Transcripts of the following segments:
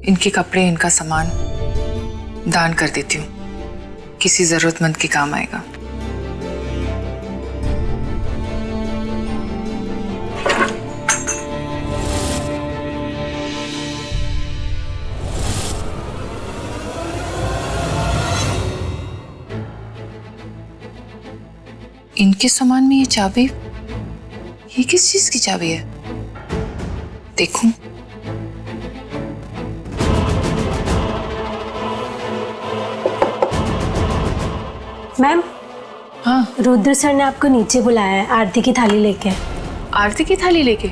इनके कपड़े, इनका सामान दान कर देती हूँ, किसी जरूरतमंद के काम आएगा। इनके सामान में ये चाबी, ये किस चीज की चाबी है? देखूं। मैम, हाँ, रुद्र सर ने आपको नीचे बुलाया है आरती की थाली लेके। आरती की थाली लेके?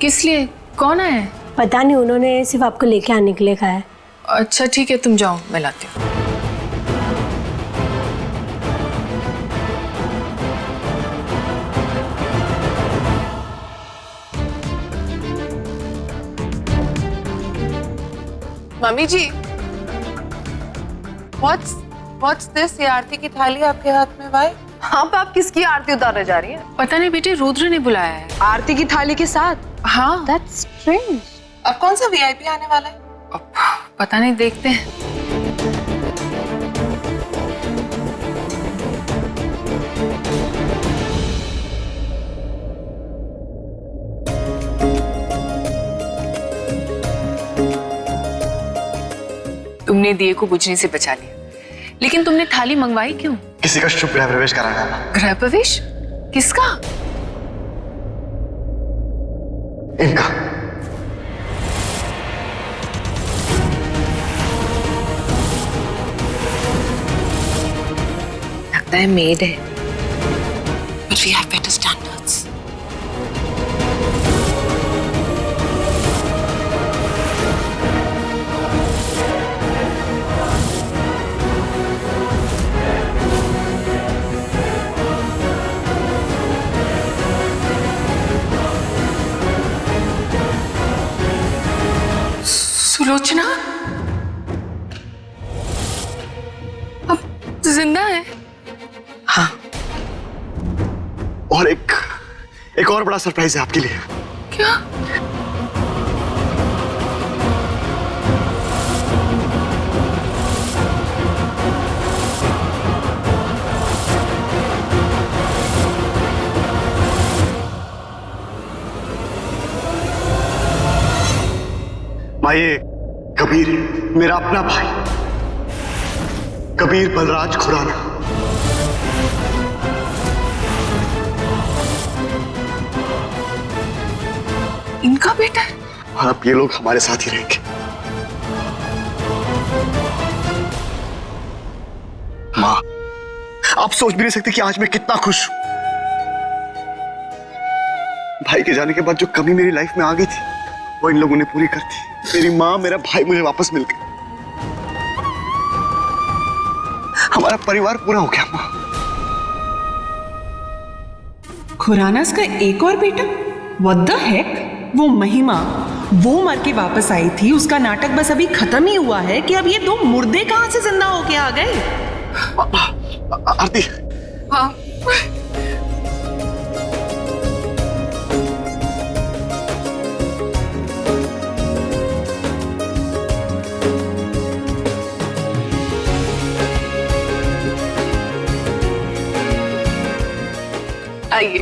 किस लिए? कौन आया है? पता नहीं, उन्होंने सिर्फ आपको लेके आने के लिए कहा है। अच्छा ठीक है, तुम जाओ, मैं लाती हूँ। Mummy ji, What's this? ये आरती की थाली आपके हाथ में भाई? हाँ, आप किसकी आरती उतारने जा रही हैं? पता नहीं बेटे, रुद्र ने बुलाया है। आरती की थाली के साथ? हाँ। That's strange. अब कौन सा वीआईपी आने वाला है? अब पता नहीं, देखते हैं। तुमने दिए को बुझने से बचा लिया, लेकिन तुमने थाली मंगवाई क्यों? किसी का शुभ गृह प्रवेश कराना है। गृह प्रवेश? किसका? इनका। लगता है मेड है। But we have better standards. Sulochana अब जिंदा है? हाँ। और एक और बड़ा सरप्राइज है आपके लिए। क्या? ये कबीर, मेरा अपना भाई कबीर बलराज खुराना। इनका बेटा? और अब ये लोग हमारे साथ ही रहेंगे। माँ, आप सोच भी नहीं सकते कि आज मैं कितना खुश हूं। भाई के जाने के बाद जो कमी मेरी लाइफ में आ गई थी, वो इन लोगों ने पूरी कर दी। मेरी माँ, मेरा भाई मुझे वापस मिल गए। हमारा परिवार पूरा हो गया। माँ, खुरानास का एक और बेटा? What the heck? वो महिमा, वो मर के वापस आई थी, उसका नाटक बस अभी खत्म ही हुआ है कि अब ये दो मुर्दे कहां से जिंदा होके आ गए? आरती। हाँ। आइए।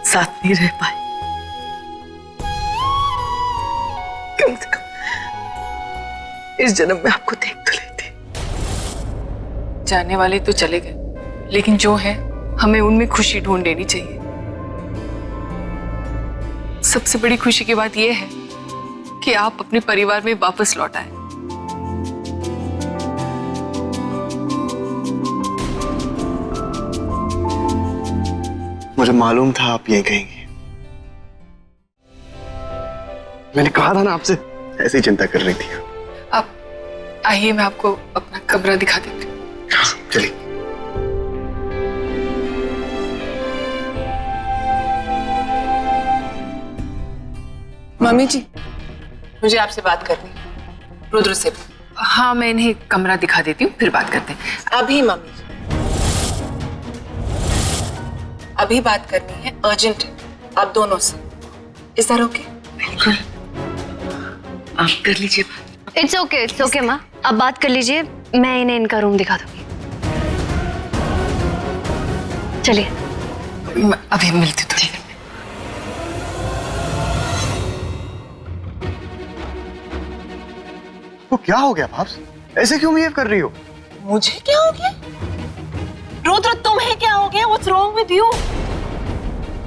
साथ नहीं रह पाए, कम से कम इस जन्म में आपको देख तो लेते। जाने वाले तो चले गए, लेकिन जो है हमें उनमें खुशी ढूंढ लेनी चाहिए। सबसे बड़ी खुशी की बात यह है कि आप अपने परिवार में वापस लौट आए। मुझे मालूम था आप यही कहेंगी। मैंने कहा था ना आपसे, ऐसी चिंता कर रही थी। अब आइए मैं आपको अपना कमरा दिखा देती हूँ। चलिए। मम्मी जी, मुझे आपसे बात करनी है, रुद्र से। हाँ, मैं इन्हें कमरा दिखा देती हूँ, फिर बात करते हैं। अभी मम्मी जी, अभी बात करनी है, अर्जेंट है, आप दोनों से। Is that okay? बिल्कुल, आप कर लीजिए बात। इट्स ओके माँ, अब बात कर लीजिए, मैं इन्हें इनका रूम दिखा दूंगी। चलिए। अभी मिलती थोड़ी देर में। वो क्या हो गया भाब्स? ऐसे क्यों बिहेव कर रही हो? मुझे क्या हो गया? रुद्र, तुम्हें क्या हो गया? What's wrong with you?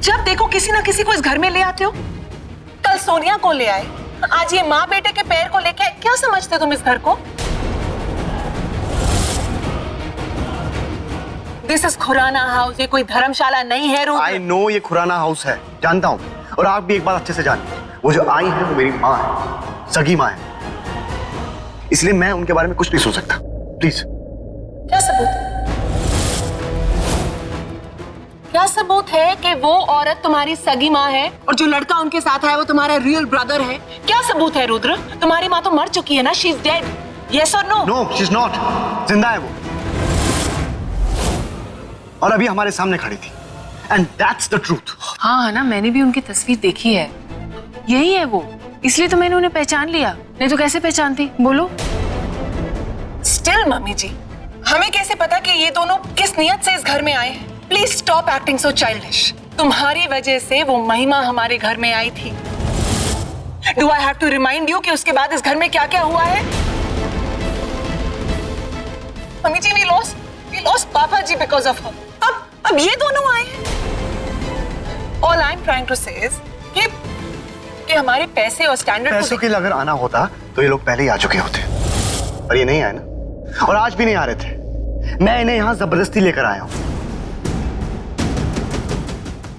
जब देखो किसी ना किसी को इस घर में ले आते हो। कल सोनिया को ले आए, आज ये माँ बेटे के पैर को लेके। क्या समझते तुम इस घर को? दिस इज खुराना हाउस, ये कोई धर्मशाला नहीं है रुद्र। आई नो ये खुराना हाउस है, जानता हूँ। और आप भी एक बात अच्छे से जानते हैं, वो जो आई है वो मेरी माँ है, सगी माँ है। इसलिए मैं उनके बारे में कुछ नहीं सोच सकता। प्लीज। क्या सबूत है? क्या सबूत है कि वो औरत तुम्हारी सगी माँ है और जो लड़का उनके साथ है वो तुम्हारा रियल ब्रदर है? क्या सबूत है रुद्र? तुम्हारी माँ तो मर चुकी है ना, शी इज डेड। यस और no? No, she is not. जिंदा है वो, और अभी हमारे सामने खड़ी थी। And that's the truth. हाँ ना, मैंने भी उनकी तस्वीर देखी है, यही है वो, इसलिए तो मैंने उन्हें पहचान लिया, नहीं तो कैसे पहचानती, बोलो। स्टिल मम्मी जी, हमें कैसे पता कि ये दोनों किस नियत से इस घर में आए हैं? Please stop acting so childish. तुम्हारी वजह से वो महिमा हमारे घर में आई थी। Do I have to remind you कि उसके बाद इस घर में क्या क्या हुआ है? मम्मी जी, वी लॉस्ट पापा जी बिकॉज ऑफ हर। अब ये दोनों आए हैं। All I am trying to say is कि हमारे पैसे और स्टैंडर्ड पैसों के लिए अगर आना होता तो ये लोग पहले ही आ चुके होते, पर ये नहीं आए ना, और आज भी नहीं आ रहे थे। मैं इन्हें यहाँ जबरदस्ती लेकर आया हूँ,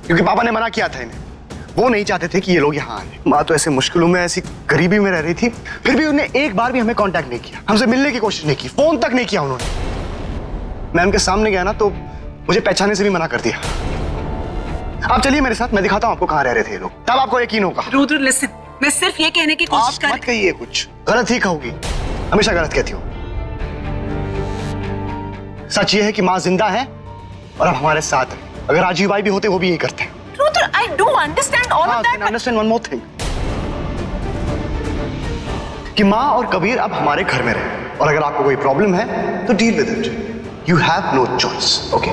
क्योंकि पापा ने मना किया था इन्हें। वो नहीं चाहते थे कि ये लोग यहाँ आए। माँ तो ऐसे मुश्किलों में, ऐसी गरीबी में रह रही थी, फिर भी उन्हें एक बार भी हमें कांटेक्ट नहीं किया, हमसे मिलने की कोशिश नहीं की, फोन तक नहीं किया उन्होंने। मैं उनके सामने गया ना तो मुझे पहचानने से भी मना कर दिया। आप चलिए मेरे साथ, मैं दिखाता हूँ आपको कहाँ रह रहे थे ये लोग, तब आपको यकीन होगा। रुद्र लिसन, मैं सिर्फ ये कहने की कोशिश आप मत कहिए कुछ, गलत ही कहोगी, हमेशा गलत कहती हो। सच ये है कि माँ जिंदा है और अब हमारे साथ है। अगर राजीव भाई भी होते वो भी यही करते हैं। Rudra, I do understand all of that. Understand one more thing, कि माँ और कबीर अब हमारे घर में रहे, और अगर आपको कोई प्रॉब्लम है तो deal with it. You have no choice, okay?